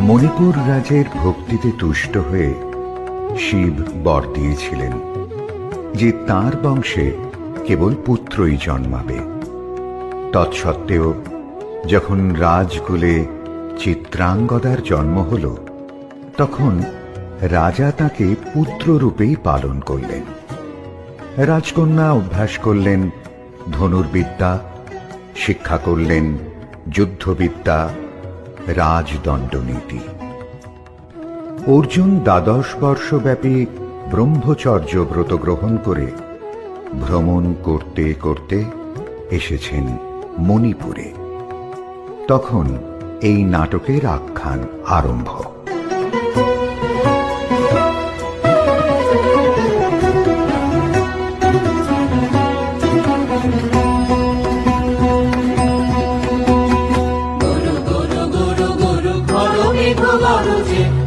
মণিপুর রাজের ভক্তিতে তুষ্ট হয়ে শিব বর দিয়েছিলেন যে তাঁর বংশে কেবল পুত্রই জন্মাবে। তৎসত্ত্বেও যখন রাজকুলে চিত্রাঙ্গদার জন্ম হল, তখন রাজা তাকে পুত্ররূপেই পালন করলেন। রাজকন্যা অভ্যাস করলেন ধনুর্বিদ্যা, শিক্ষা করলেন যুদ্ধবিদ্যা, রাজদণ্ডনীতি। অর্জুন 12 বর্ষব্যাপী ব্রহ্মচর্য ব্রত গ্রহণ করে ভ্রমণ করতে করতে এসেছেন মণিপুরে। তখন এই নাটকের আখ্যান আরম্ভ।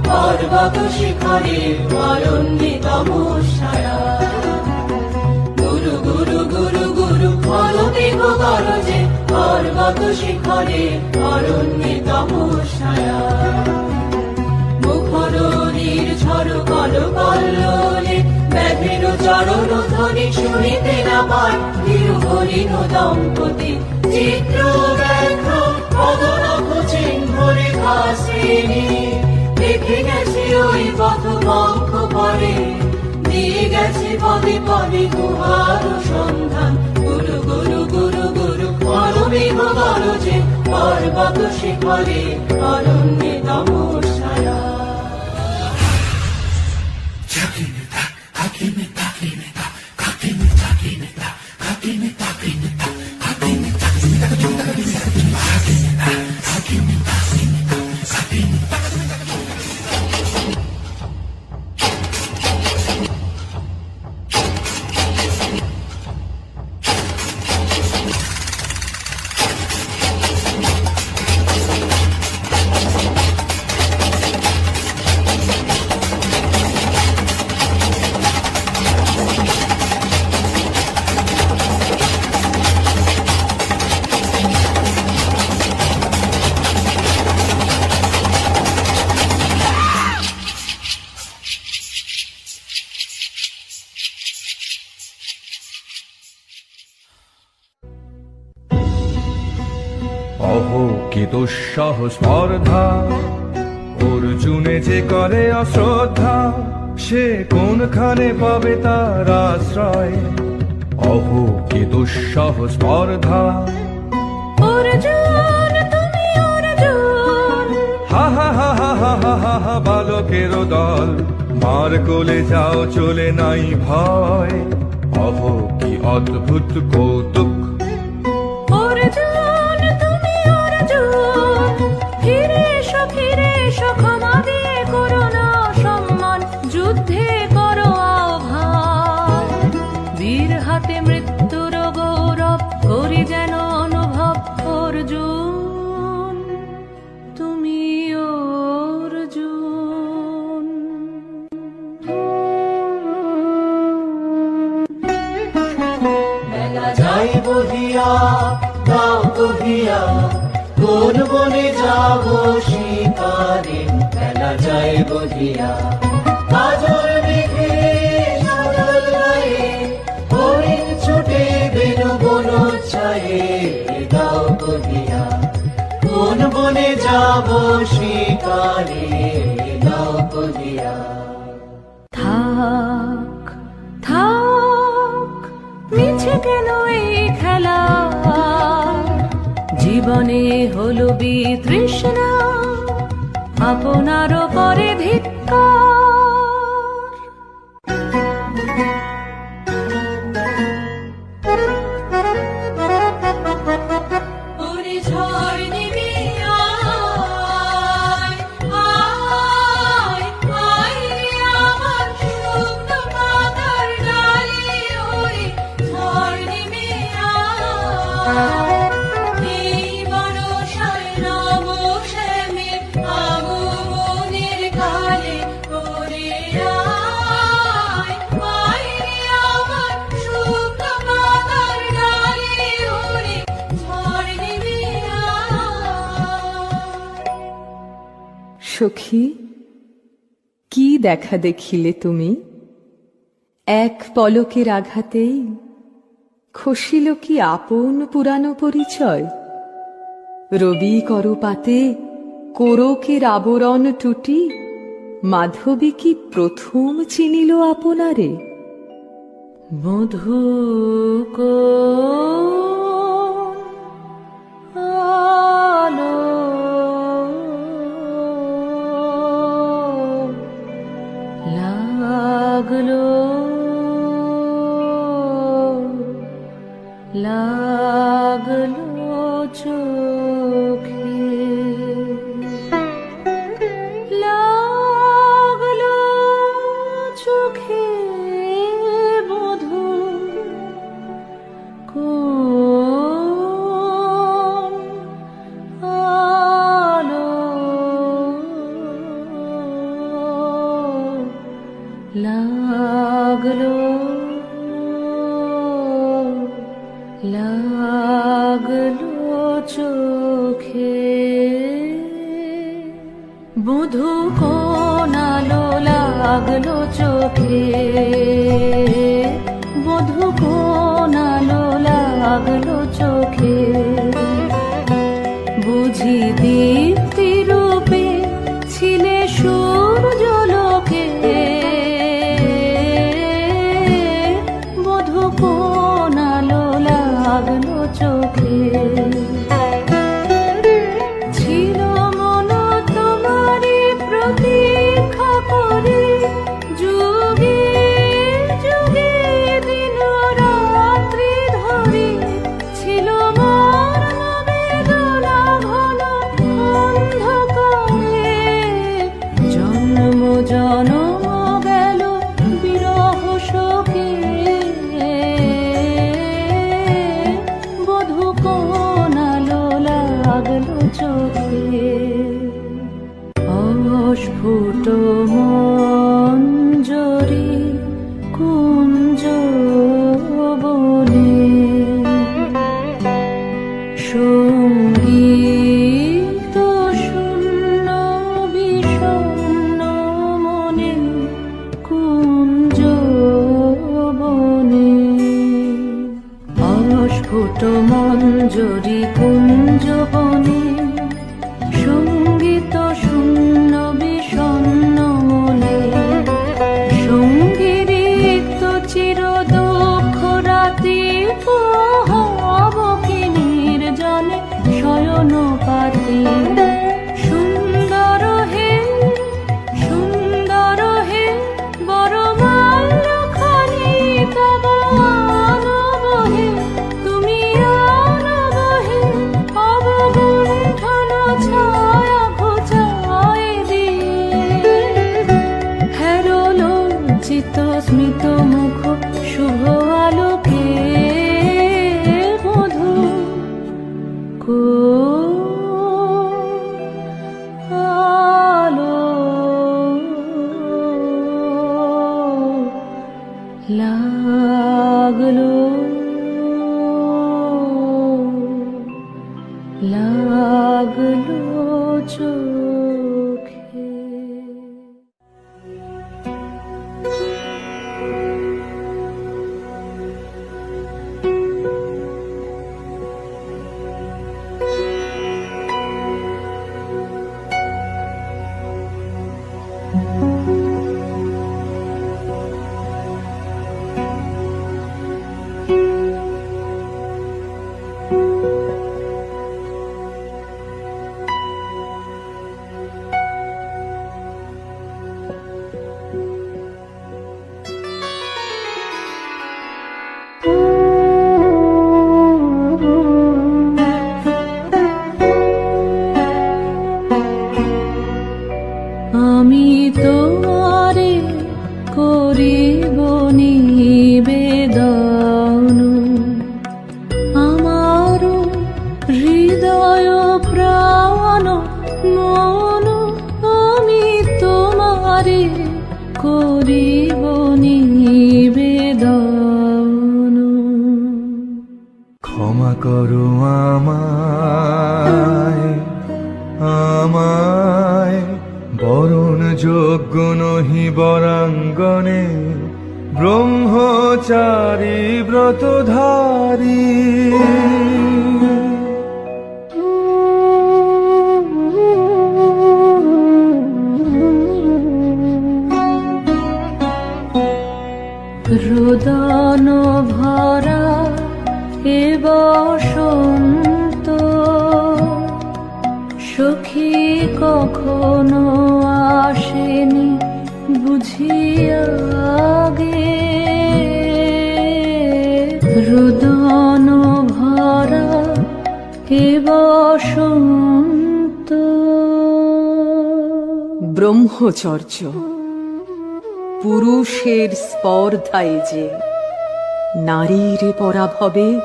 পর্বত শিখরে অরণ্যে তমসায়া, গুরু গুরু গুরু গুরু ফলমেঘ গরজে পর্বত শিখরে অরণ্যে তমসায়া। মুখরীর ঝড় কল কল্লোলে মেঘের চরণ ধ্বনি শুনিতে না পায় তিরুহরিণ দম্পতি চিত্র ব্যাঘ্র পদনখ চিহ্নরে ঘাসিনী। দেখে গেছি ওই পথ বঙ্ক পরে, দিয়ে গেছি পদে পদে গুহার সন্ধান। গুরু গুরু গুরু গুরু পরমেঘ গরজে পর্বত শিখরে অরণ্যে তমসায়া। অহো কি দুঃসহ স্পর্ধা, অর্জুনে যে করে অশ্রদ্ধা, সে কোনখানে পাবে তার আশ্রয়। অহো কি দুঃসহ স্পর্ধা, অর্জুন তুমি অর্জুন, হা হা হা হা হা হা হা হা, বালকের দল মার কোলে যাও চলে নাই ভয়। অহো কি অদ্ভুত কৌতুক, অর্জুন তুমি অর্জুন, ফিরে এসো ক্ষমা দিয়ে করো না সম্মান, যুদ্ধে করো আহ্বান। বীর হাতে মৃত্যুর গৌরব করি যেন অনুভব, অর্জুন তুমি অর্জুন। বেলা যাই বহিয়া দাও কহিয়া, কোন বনে যাব শিকারে। বেলা যাই বহিয়া কাজল মেঘে সাজল গায়ে, হরিণ ছুটে বেনু বন ছায়ে। দাও কহিয়া কোন বনে যাব শিকারে, দাও কহিয়া। থাক থাক মিছে কেন এই খেলা, জীবনে হলো বিতৃষ্ণা, আপনার পরে ধিক্কার। ওরে ঝড় নেমে আয়, সখী, কি দেখা দেখিলে তুমি? এক পলকের আঘাতেই খসিল কি আপন পুরানো পরিচয়? রবি করপাতে কোরকের আবরণ টুটি মাধবী কি প্রথম চিনিল আপনারে? মধু আলো লাগলো লাগলো চোখে, লাগলো চোখে মধু কোন আলো লাগলো লাগলো চোখে, মধু কোন আলো লাগলো চোখে, মধু কোন আলো লাগলো চোখে, বুঝি দীপ্তি রূপে ছিলে সূর্যলোকে, মধু কোন আলো লাগলো চোখে, ছিল মন তোমারি প্রতীক্ষা করে, যুগে যুগে দিন রাত্রি ধরে, ছিল মোর বেদনা ঘন অন্ধকারে, জন্ম জনম গেল বিরহ শোকে, বধূ কোন আলো লাগলো চোখে, অস্ফুট মঞ্জরি কুঞ্জ বনে, সঙ্গীত শূন্য বিষণ্ণ মনে কুঞ্জ বনে, অস্ফুট মঞ্জরি কুঞ্জ বনে, সঙ্গীত শূন্য বিষণ্ণ মনে, সঙ্গীরিক্ত চির দুঃখ রাতি হব কি নির্জনে শয়ন পাতি, সুন্দর হে বরমাল্যখানি তব আনব হে, তুমি আনব হে অবগুণ্ঠন ছায়া ঘুচায় দিয়ে, হেরো লজ্জিত স্মিত মুখ শুভ আলোকে, মধু কোন আলো লাগলো লাগলো চোখে। আমি তোমারে করিব নিবেদন, আমার হৃদয় প্রাণ মন, আমি তোমারে করিব নিবেদন। ক্ষমা করো আমায়, আমায় বরণ যোগ্য নহি বরাঙ্গনে, ব্রহ্মচারী ব্রতধারী। রোদন ভরা এ বসন্ত, সখী কখনো আসেনি বুঝিয়া গে। রোদন ভরা এ বসন্ত। ব্রহ্মচর্য পুরুষের স্পর্ধায় যে, নারীর পরাভবে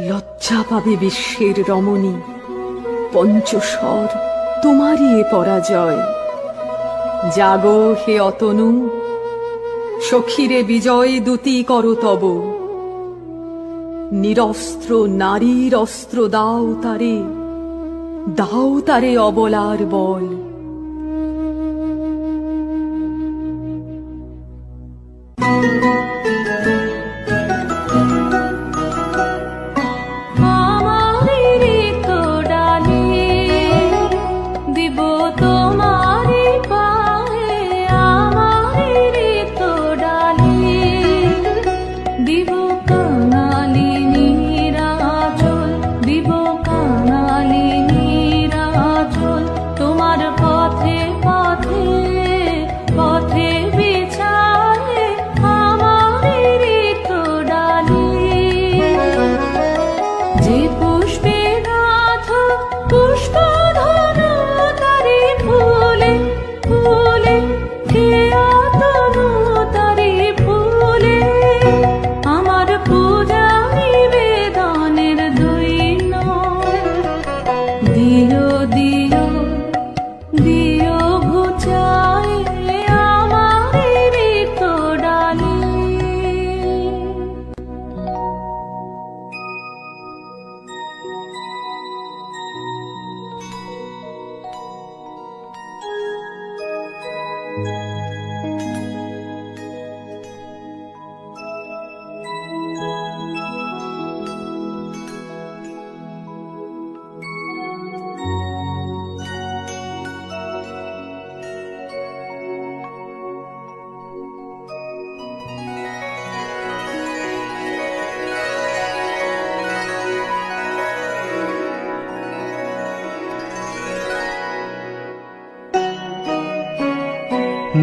লজ্জা পাবে বিশ্বের রমণী। পঞ্চস্বর তোমারই এ পরাজয়। জাগো হে অতনু, সখীরে বিজয় দূতি করো তব। নিরস্ত্র নারীর অস্ত্র দাও তারে, দাও তারে অবলার বল।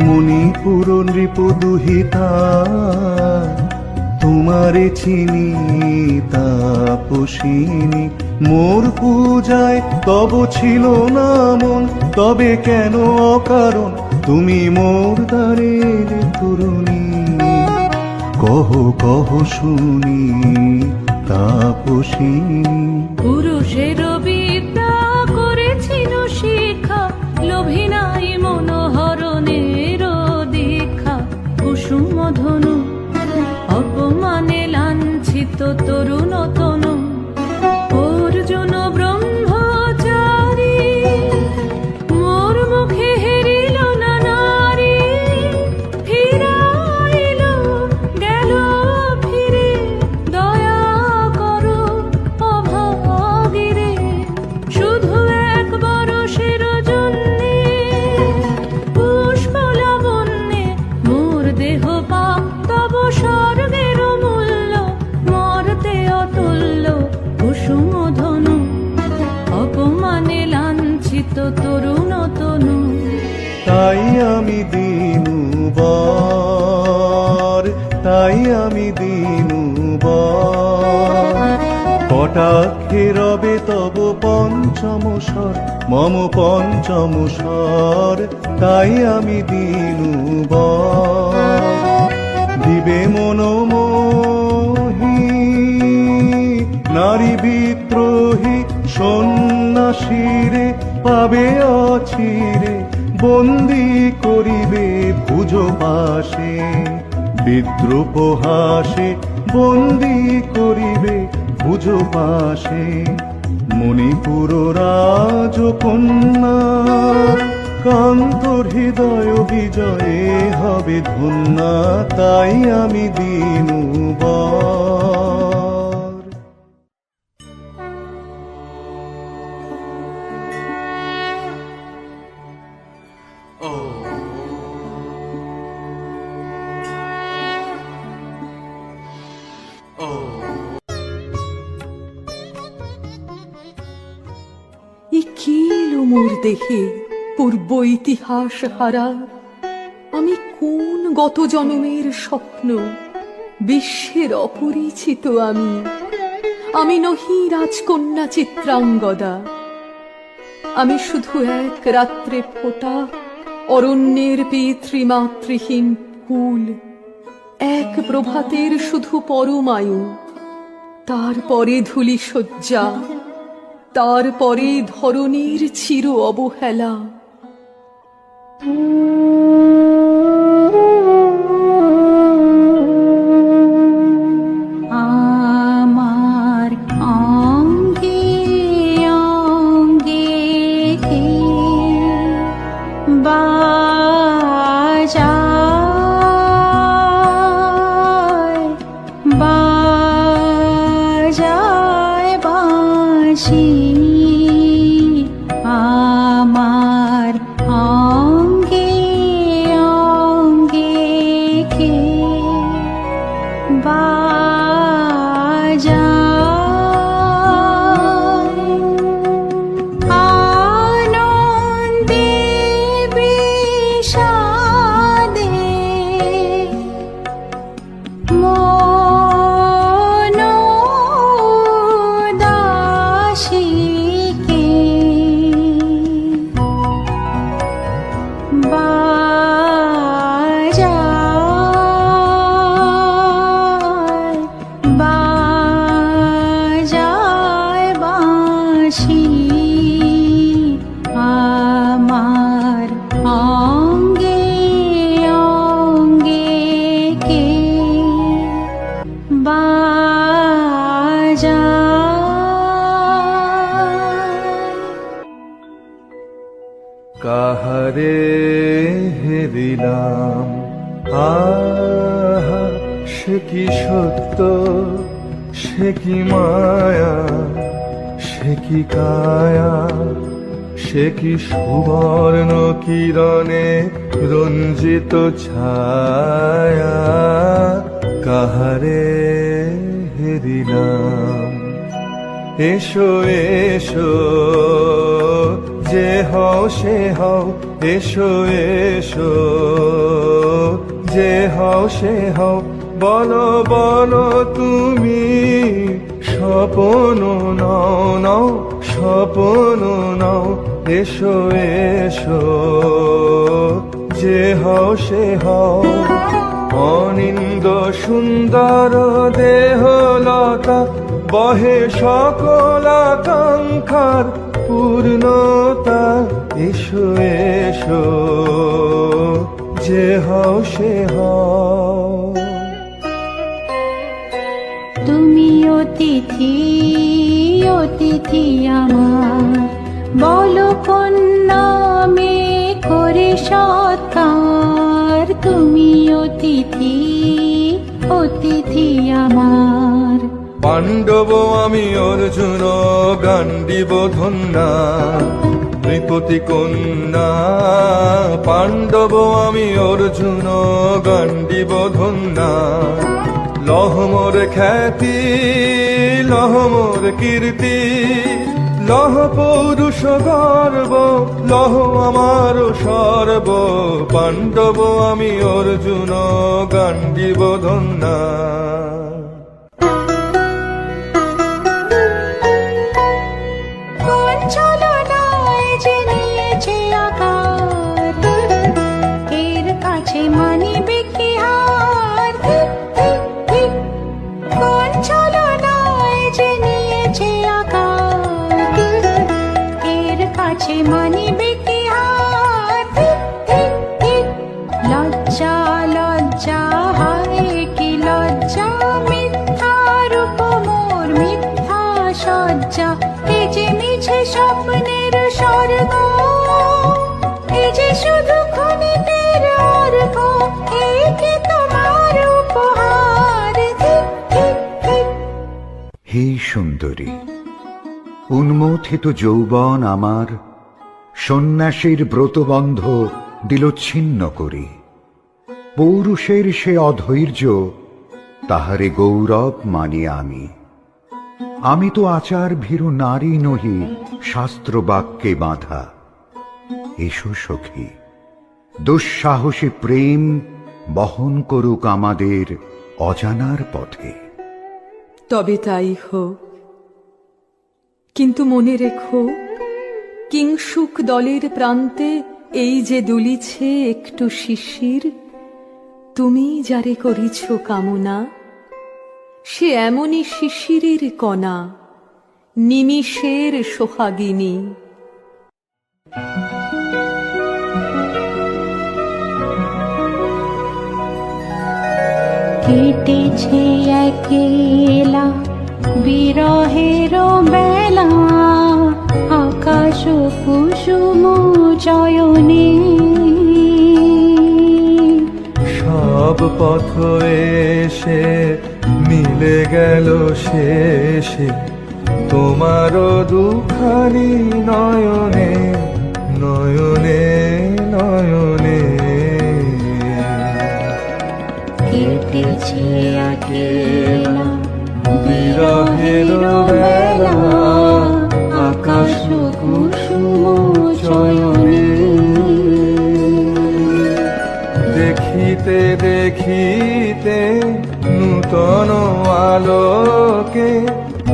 মণিপুর নৃপু দুহিতা, তোমারে চিনি তাপসিনী। মোর পূজায় তব ছিল না মন, তবে কেন অকারণ তুমি মোর দ্বারের তরুণী। কহ কহ শুনি তাপসিনী। পুরুষের বিদ্যা করেছিল শিক্ষা, লোভী নাই মনোহরণের দীক্ষা। কুসুম ধনু অপমানে লাঞ্ছিত তরুণ তনু। অর্জুন ব্রহ্মচারী, মোর মুখে হেরিল না নারী। ফিরাইল গেল ফিরে, দয়া করো অভাগীরে। শুধু এক বরষের জন্যে পুষ্প লাবণ্যে মোর দেহ পাপ। তব স্বর্গের মূল্য মর্তে অতুল্য। কুসুম ধনু অপমানে লাঞ্ছিত তরুণ তনু। তাই আমি দিনু বর, তাই আমি দিনু বর। কটাক্ষে রবে তব পঞ্চম স্বর, মম পঞ্চম স্বর। তাই আমি দিনু বর। দিবে মনোমোহী নারী বিদ্রোহী সন্ন্যাসীরে পাবে অচিরে। বন্দি করিবে ভুজ পাশে, বিদ্রুপ হাসে বন্দি করিবে ভুজ পাশে। মণিপুর রাজকন্যা কান্ত হৃদয় বিজয়ে হবে ধন্যা, তাই আমি দিনুবার। এ কি এলো মোর দেহে পূর্ব ইতিহাস হারা? আমি কোন গত জনমের স্বপ্ন? বিশ্বের অপরিচিত আমি নহি রাজকন্যা চিত্রাঙ্গদা। আমি শুধু এক রাত্রে ফোটা অরণ্যের পিতৃমাতৃহীন ফুল, এক প্রভাতের শুধু পরমায়ু, তারপরে ধূলি শয্যা, তারপরে ধরণীর চির অবহেলা। আমার অঙ্গে অঙ্গে কে বাজায় বাজায় বাঁশি। আমার অঙ্গে অঙ্গে কে বাজায় আনন্দে বিষাদে মন উদাসীকে বাজায় বাজায় বাঁশি। আমার অঙ্গে অঙ্গে কে বাজায়। কাহারে হেরিলাম, আহা সে কি সত্য, সে কি মায়া, সে কি কায়া, সে কি সুবর্ণ কিরণে রঞ্জিত ছায়া। কাহারে হেরিলাম, এসো এসো যে হও সে হও, এসো এসো যে হও সে হও, বলো বলো তুমি স্বপন নাও নাও, স্বপন নাও। এসো এসো যে হও সে হও, অনিন্দ সুন্দর দেহলতা বহে সকল আকাঙ্ক্ষার পূর্ণতা। এসো এসো যে হও সে হও। তুমি অতিথি অতিথি আমার, বলো কোন নামে করে সৎকার। তুমি অতিথি অতিথি আমার। পাণ্ডব আমি অর্জুন গান্ডীব ধন্যা, নৃপতি কন্যা। পাণ্ডব আমি অর্জুন গান্ডীব ধন্যা, লহ মোর খ্যাতি লহ মোর কীর্তি, লহ পৌরুষ গর্ব, লহ আমার সর্ব। পাণ্ডব আমি অর্জুন গান্ডীব ধন্যা। কোন ছলনায় যে নিয়েছে আকার, এর কাছে মানিবে কি হার। কোন ছলনায় যে নিয়েছে আকার, এর কাছে মানিবে কি হার। লজ্জা লজ্জা হায় কি লজ্জা, মিথ্যা রূপ মোর মিথ্যা সজ্জা। এই যে মিছে স্বপ্নের স্বর্গ, এই যে শুধু ক্ষণিকের অর্ঘ, এই কি তোমার উপহার? ধিক ধিক ধিক। হে সুন্দরী, উন্মথিত যৌবন আমার সন্ন্যাসীর ব্রতবন্ধ দিল ছিন্ন করি। পৌরুষের সে অধৈর্য, তাহারে গৌরব মানি আমি। আমি তো আচার ভীরু নারী নহি, শাস্ত্র বাক্যে বাঁধা। এসো সখী, দুঃসাহসী প্রেম বহন করুক আমাদের অজানার পথে। তবে তাই হোক, কিন্তু মনে রেখো, কিংসুক দলের প্রান্তে এই যে দুলিছে একটু শিশির, তুমি যারে করিছ কামনা, সে এমনই শিশিরের কণা, নিমিষের সোহাগিনী। কেটেছে একেলা বিরহের বেলা, আকাশ কুসুম চয়নে। সব পথ এসে মিলে গেল শেষে তোমারও দুখানি নয়নে নয়নে নয়নে। কেটেছে একেলা বিরহের বেলা, আকাশ কুসুম চয়নে। দেখিতে দেখিতে নূতন আলোকে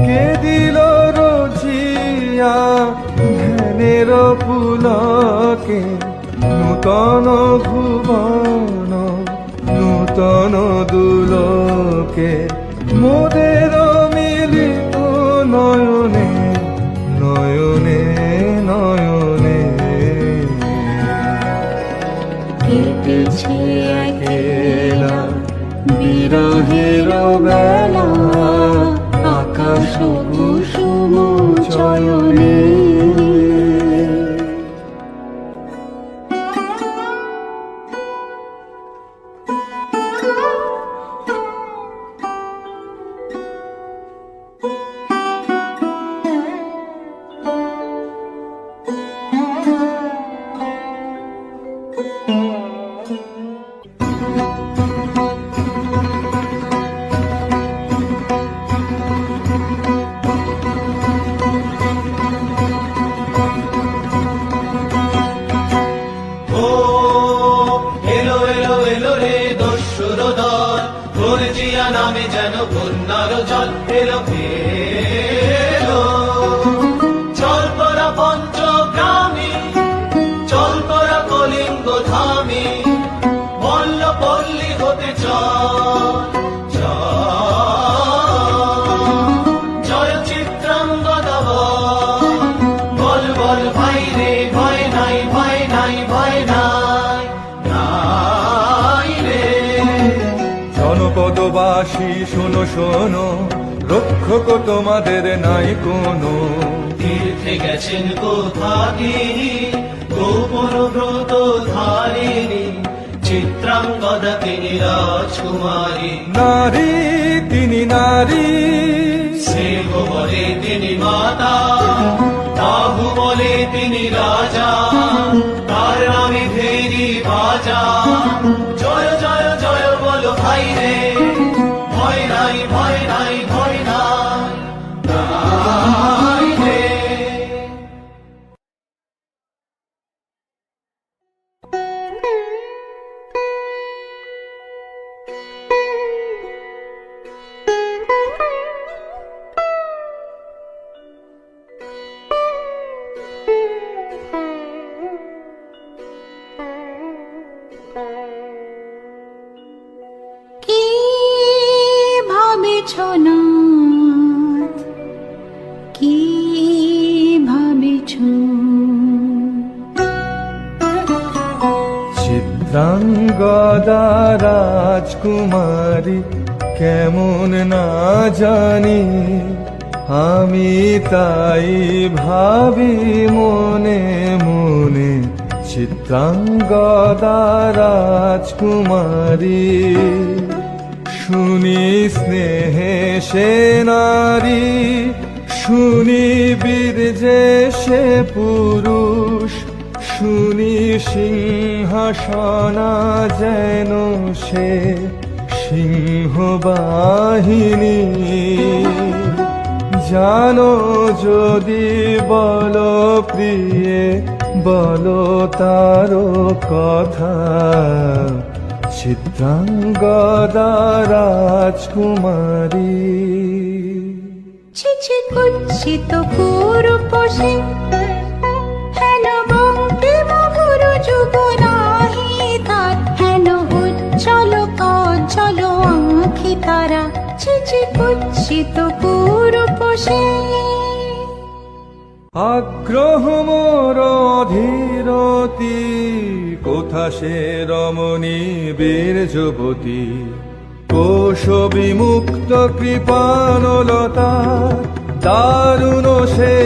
কে দিল রোজিয়া ধ্যানের পুলকে। নূতন ভুবন নূতন দুলোকে, মোদের মিলিত নয়নে নয়নে নয়নে। কেটেছে একেলা বিরহের বেলা, আকাশ কুসুম চয়নে। নামে যেন বন্যার জল এলো এলো। চল তোরা পঞ্চগ্রামী, চল তোরা কলিঙ্গ ধামী, মল্ল পল্লী হতে চল জয় চিত্রাঙ্গদা বল বল ভাই রে, ভয় নাই ভয় নাই ভয় নাই নাই রে। জনপদবাসী শোনো শোনো, রক্ষক তোমাদের নাই কোনো। তীর্থে গেছেন কোথাগিনী, গোপন ব্রত ধারিণী, চিত্রাঙ্গদা তিনি রাজকুমারী। নারী তিনি নারী, সিংহ বলে তিনি মাতা, বাহু বলে তিনি রাজা, তার নামে ভেরি বাজা। জয় জয় জয় বলো ভাই রে, ভয় নাই ভয় নাই ভয় নাই নাই রে। কি ভাবিছ নাথ, কি ভাবিছ? চিত্রাঙ্গদা রাজকুমারী কেমন না জানি, আমি তাই ভাবি মনে মনে চিত্রাঙ্গদা রাজকুমারী, শুনি স্নেহে সে নারী, শুনি বীর যে সে পুরুষ, শুনি সিংহাসনা যেন সে সিংহবাহিনী। জানো যদি বলো প্রিয়ে, বলো তার কথা, চিত্রাঙ্গদা রাজকুমারী। ছিছি কুচ্ছিত পুরুষে হেন বঙ্কিম গুরু যুগ নাহি তার, হেন উজ্জ্বল কজ্জ্বল আঁখি তারা। ছিছি কুচ্ছিত পুরুষে আগ্রহ মোর ধীরতি, কোথা সে রমণী বীর যুবতী, কোশ বিমুক্ত কৃপানলতা, দারুণ সে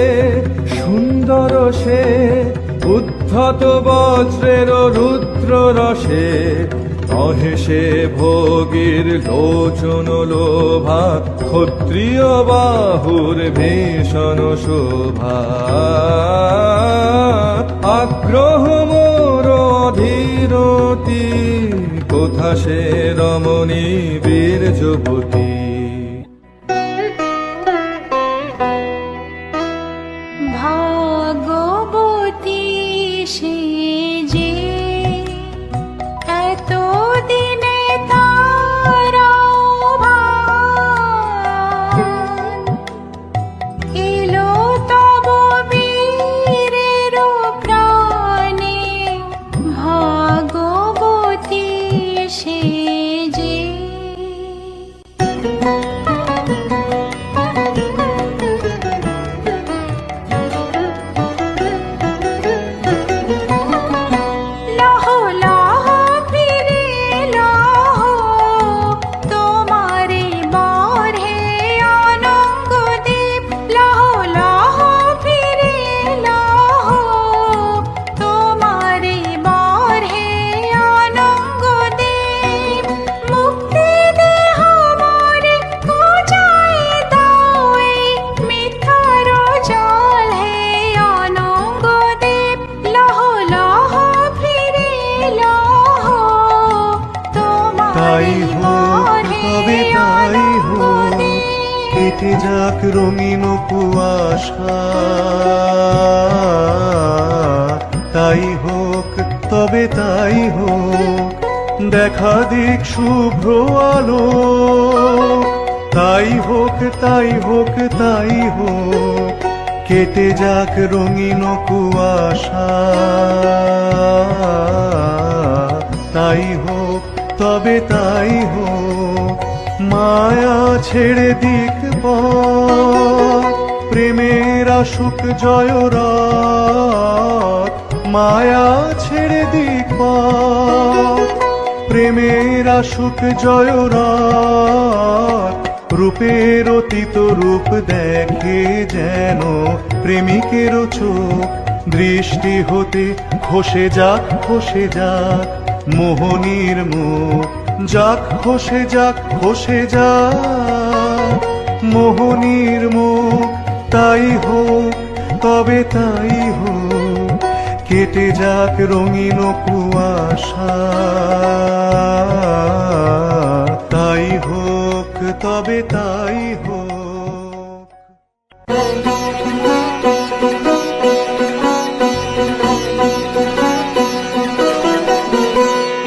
সুন্দর সে, উদ্ধত বজ্রের রুদ্র রসে, নহে সে ভোগীর লোচন লোভা, ক্ষত্রিয় বাহুর ভীষণ শোভা। আগ্রহ মোর ধীরতি, কোথা সে রমণী বীর যুবতী। ভাগবতী সে যে এত দিনে তার ভান, এলো তব বীরের প্রাণে। ভাগবতী সে যে লহ লহ ফিরে লহ তোমারে বরে অনঙ্গদেব। লহ লহ ফিরে লহ তোমারে বরে অনঙ্গদেব। মুক্তি দেহ মোরে পূজায় দাও, এই মিথ্যার জল হে অনঙ্গদেব। লহ লহ ফিরে লহ তাই তোমারে হোক তবে তাই হোক, অনঙ্গদেব। কেটে যাক রঙিন কুয়াশা। তাই হোক তবে তাই হোক, দেখা দিক শুভ্র আলো। তাই হোক তাই হোক তাই হোক, কেটে যাক রঙিন কুয়াশা। তাই হোক তবে তাই হোক, মায়া ছেড়ে দিক পথ, প্রেমের আসুক জয়রথ। মায়া ছেড়ে দিক পথ, প্রেমের আসুক জয়রথ। রূপের অতীত রূপ দেখে যেন প্রেমিকের চোখ, দৃষ্টি হতে খসে যাক খসে যাক মোহনীর মুখ। যাক খসে যাক খসে যাক মোহনীর মুখ। তাই হোক তবে তাই হোক, কেটে যাক রঙিন কুয়াশা। তাই হোক তবে তাই হোক।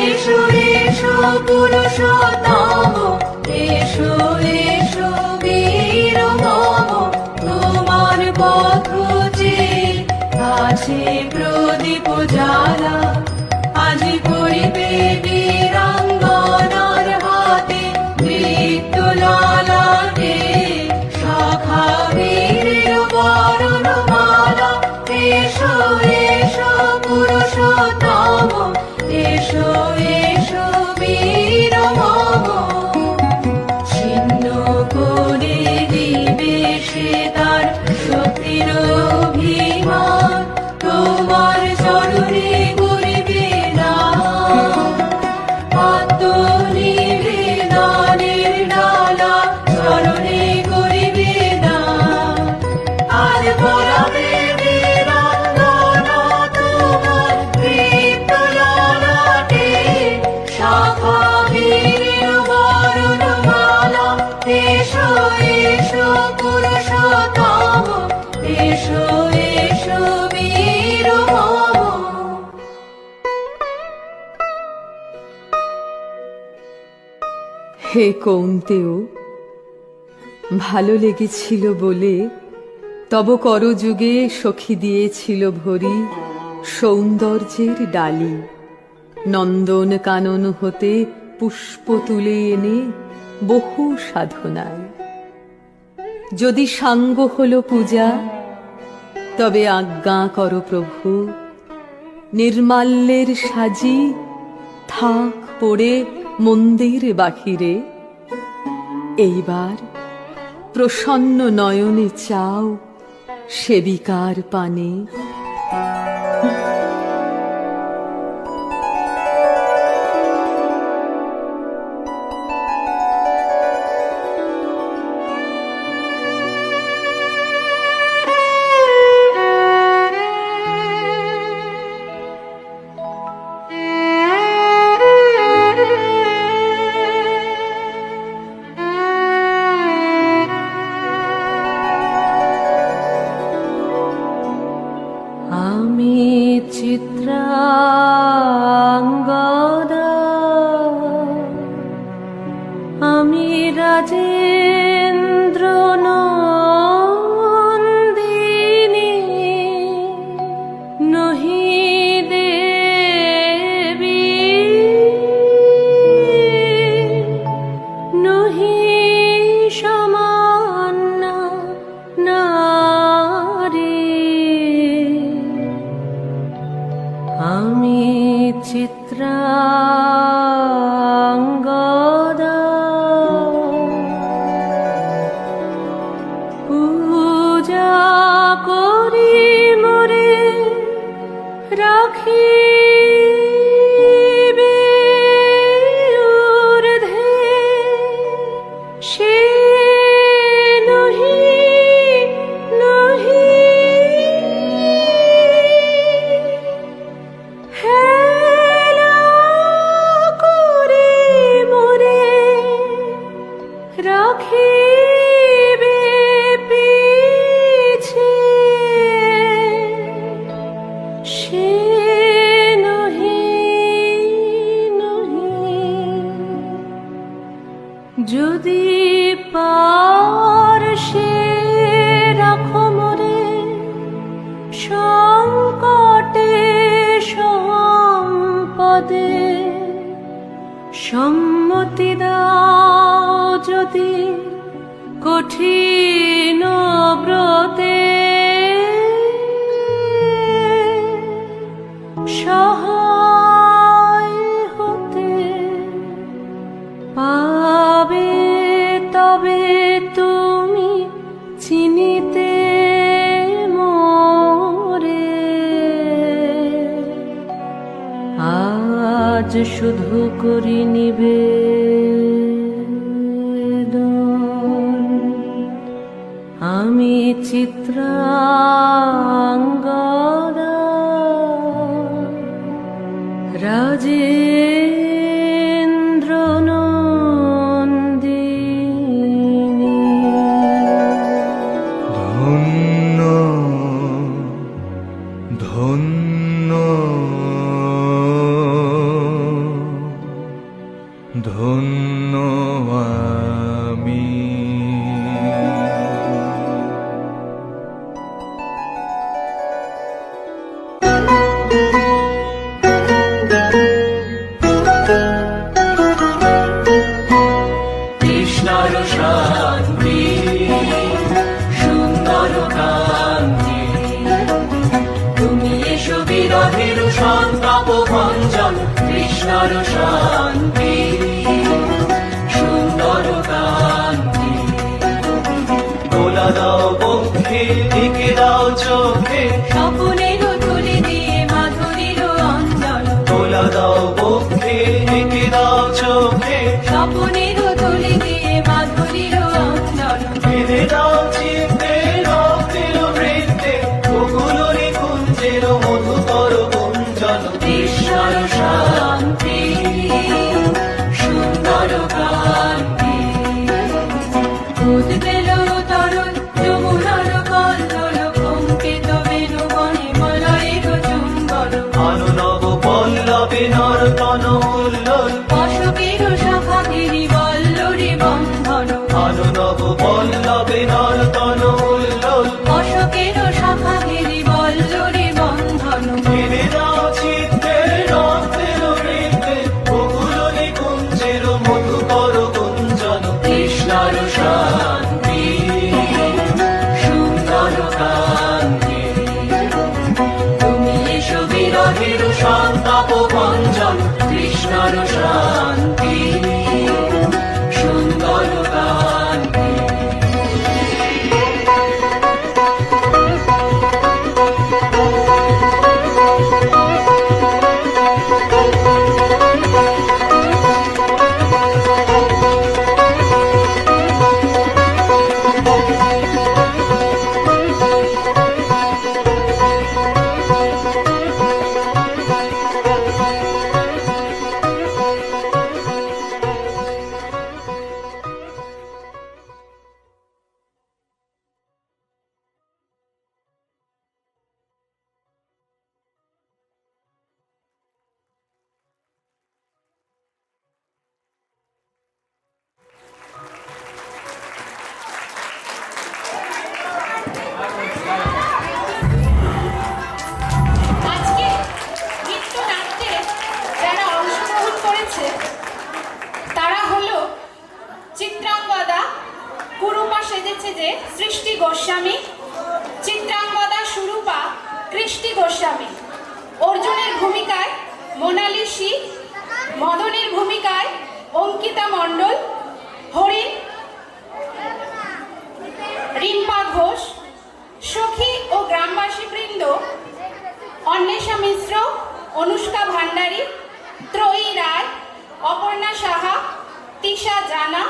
এসো এসো পুরুষোত্তম, এসো এসো বীর মম। তোমার পথ যে আছে প্রদীপ জ্বালা, আজি করিবে বীরাঙ্গনার হাতে নৃত্য ললাটে। শাখা বীরের বরণমালা, এসো এসো পুরুষোত্তম, এসো এসো বীর মম। ছিন্ন করে দিবে সে তার শক্তির অভিমান, তোমার চরণে পরাবে বীরাঙ্গনা তোমার দীপ্ত ললাটে, শাখা বীরের বরণমালা। এসো এসো পুরুষোত্তম, এসো এসো বীর মম। হে কৌন্তেয়, ভালো লেগেছিল বলে তব করযুগে সখী দিয়েছিল ভরি সৌন্দর্যের ডালি। নন্দন কানন হতে পুষ্প তুলে এনে বহু সাধনায়। যদি সাঙ্গ হলো পূজা, তবে আজ্ঞা করো প্রভু, নির্মাল্যের সাজি থাক পড়ে মন্দির বাহিরে। এইবার প্রসন্ন নয়নে চাও সেবিকার পানে। আমি চিত্রাঙ্গদা, আমি রাজেন্দ্র নন্দিনী, নহি দেবী নহি সমান্না নারী। আমি চিত্রাঙ্গদা, পূজা করি মোরে রাখিবে ঊর্ধ্বে, সে নহি নহি হেলা করে মোরে রাখিবে পিছে, সে নহি নহি। যদি পারশে রাখো মোরে সংকটে সম্পদে, সম্মতি দাও যদি কঠিন ব্রতে, সহায় হতে পাবে তবে তুমি চিনিতে মোরে। আজ শুধু করি নিবেদন, আমি চিত্রাঙ্গদা, রাজেন্দ্র নন্দিনী। ধন্য ধন্য ধন্য আমি। কৃষ্ণর শান্তি সুন্দর কান্তি, তুমি এসো বিরহের সন্তাপ ভঞ্জন। কৃষ্ণর শান্তি সুন্দর কান্তি, দোলা দাও বক্ষে দিকে দাও চোখে, স্বপনের তুলি দিয়ে মাধুরীর অঞ্জন। দোলা দাও বক্ষে দিকে দাও চোখে, স্বপনের তুলি দিয়ে মাধুরীর অঞ্জন। বেঁধে দাও চিত্তে রক্তের বৃন্দ। হচ্ছে যে সৃষ্টি গোস্বামী, চিত্রাঙ্গদা সুরূপা কৃষ্টি গোস্বামী, অর্জুনের ভূমিকায় মোনালিসি, মদনের ভূমিকায় অঙ্কিতা মণ্ডল, হরিণ রিম্পা ঘোষ, সখী ও গ্রামবাসী বৃন্দ অন্বেষা মিশ্র, অনুষ্কা ভান্ডারী, ত্রয়ী রায়, অপর্ণা সাহা, তিশা জানা,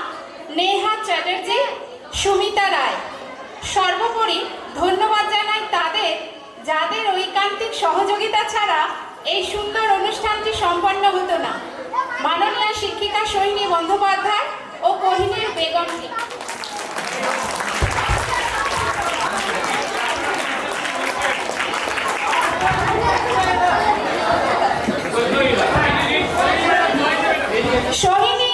নেহা চ্যাটার্জি, সুমিতা রায়। সর্বোপরি ধন্যবাদ জানাই তাদের, যাদের ঐকান্তিক সহযোগিতা ছাড়া এই সুন্দর অনুষ্ঠানটি সম্পন্ন হতো না। মাননীয় শিক্ষিকা সোহিনী বন্দ্যোপাধ্যায় ও কোহিনীর বেগমকে। Sohini,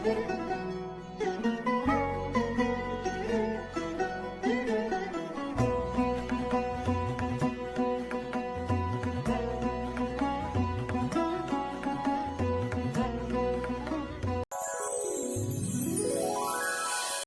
Thank you.